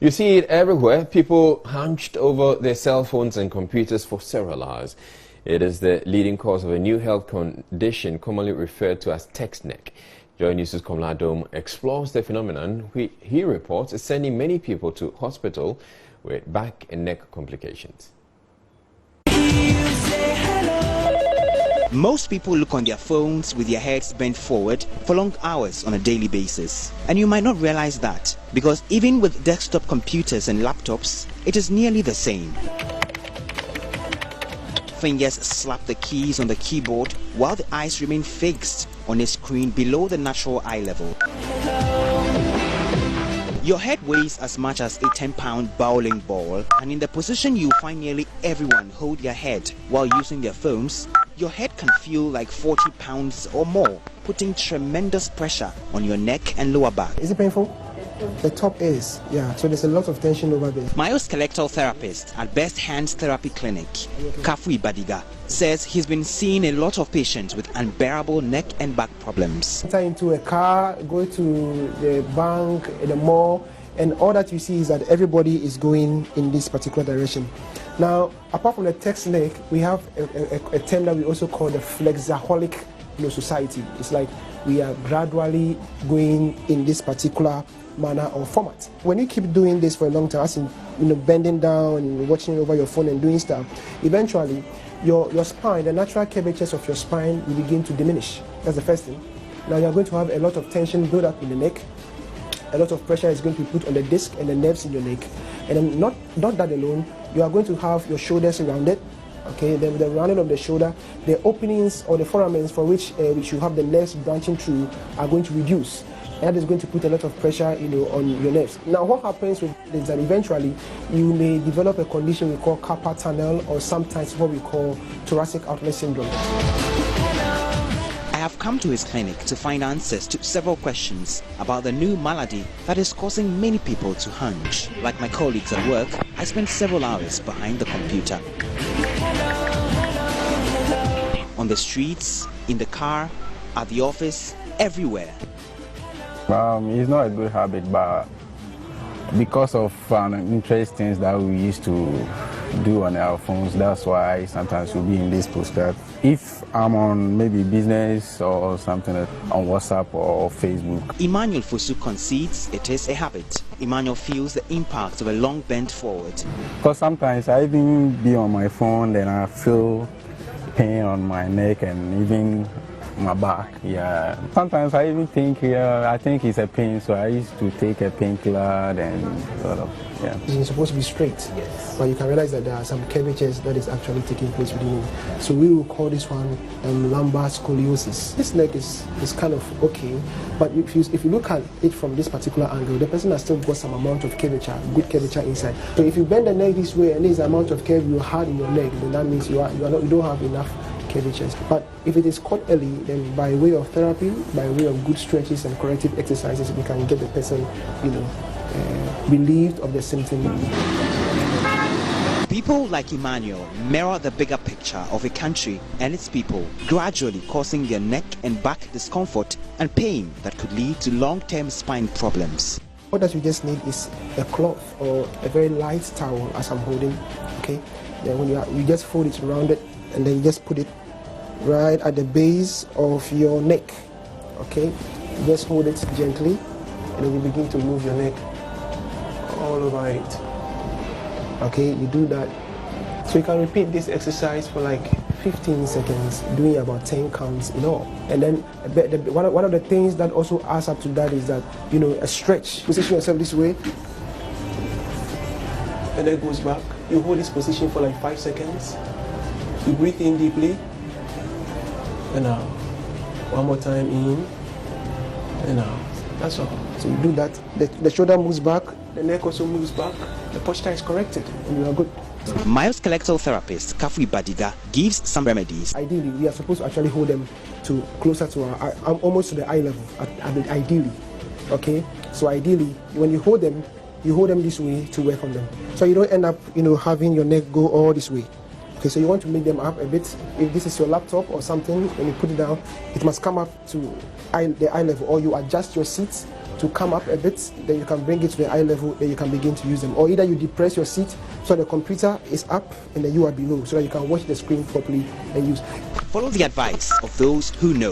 You see it everywhere, people hunched over their cell phones and computers for several hours. It is the leading cause of a new health condition commonly referred to as text neck. Joy News' KOMLA ADOM explores the phenomenon, which he reports is sending many people to hospital with back and neck complications. Most people look on their phones with their heads bent forward for long hours on a daily basis. And you might not realize that, because even with desktop computers and laptops, it is nearly the same. Fingers slap the keys on the keyboard while the eyes remain fixed on a screen below the natural eye level. Your head weighs as much as a 10-pound bowling ball, and in the position you find nearly everyone hold their head while using their phones, your head can feel like 40 pounds or more, putting tremendous pressure on your neck and lower back. Is it painful? The top is, yeah, so there's a lot of tension over there. Myoskeletal therapist at Best Hands Therapy Clinic, Kafui Badiga, says he's been seeing a lot of patients with unbearable neck and back problems. Enter into a car, go to the bank, the mall, and all that you see is that everybody is going in this particular direction. Now, apart from the text neck, we have a term that we also call the flexaholic society. It's like we are gradually going in this particular manner or format. When you keep doing this for a long time, as in bending down and watching over your phone and doing stuff, eventually your spine, the natural curvatures of your spine will begin to diminish. That's the first thing. Now you're going to have a lot of tension build up in the neck. A lot of pressure is going to be put on the disc and the nerves in your neck. And then not that alone, you are going to have your shoulders rounded. Okay, then with the rounding of the shoulder, the openings or the foramens for which you have the nerves branching through are going to reduce. That is going to put a lot of pressure, on your nerves. Now, what happens with is that eventually you may develop a condition we call carpal tunnel, or sometimes what we call thoracic outlet syndrome. I have come to his clinic to find answers to several questions about the new malady that is causing many people to hunch. Like my colleagues at work, I spend several hours behind the computer. On the streets, in the car, at the office, everywhere. It's not a good habit, but because of interesting things that we used to do on our phones, that's why sometimes we'll be in this posture. If I'm on maybe business or something on WhatsApp or Facebook. Emmanuel Fosu concedes it is a habit. Emmanuel feels the impact of a long bend forward. Because sometimes I even be on my phone, then I feel pain on my neck and even my back. Yeah. Sometimes I even think I think it's a pain, so I used to take a painkiller and sort of, yeah. It's supposed to be straight, yes, but you can realize that there are some curvatures that is actually taking place within it. So we will call this one lumbar scoliosis. This neck is kind of okay, but if you look at it from this particular angle, the person has still got some amount of curvature, good curvature inside. So if you bend the neck this way and there's an amount of curve you had in your neck, then that means you don't have enough curvatures. But if it is caught early, then by way of therapy, by way of good stretches and corrective exercises, we can get the person, relieved of the symptom. People like Emmanuel mirror the bigger picture of a country and its people, gradually causing their neck and back discomfort and pain that could lead to long-term spine problems. What that you just need is a cloth or a very light towel, as I'm holding. Okay, then when you just fold it around it, and then you just put it right at the base of your neck. Okay, you just hold it gently, and then you begin to move your neck all over it. Okay, you do that. So you can repeat this exercise for like 15 seconds, doing about 10 counts in all. And then one of the things that also adds up to that is that, a stretch. Position yourself this way, and then it goes back. You hold this position for like 5 seconds. You breathe in deeply, and out. One more time, in, and out. That's all. So you do that. The shoulder moves back, the neck also moves back, the posture is corrected, and you are good. Myoskeletal therapist Kafui Badiga gives some remedies. Ideally, we are supposed to actually hold them closer to almost to the eye level, ideally. Okay? So ideally, when you hold them this way to work on them. So you don't end up, having your neck go all this way. Okay, so you want to make them up a bit. If this is your laptop or something, when you put it down, it must come up to the eye level, or you adjust your seat to come up a bit, then you can bring it to the eye level, then you can begin to use them. Or either you depress your seat so the computer is up and then you are below, so that you can watch the screen properly and use. Follow the advice of those who know.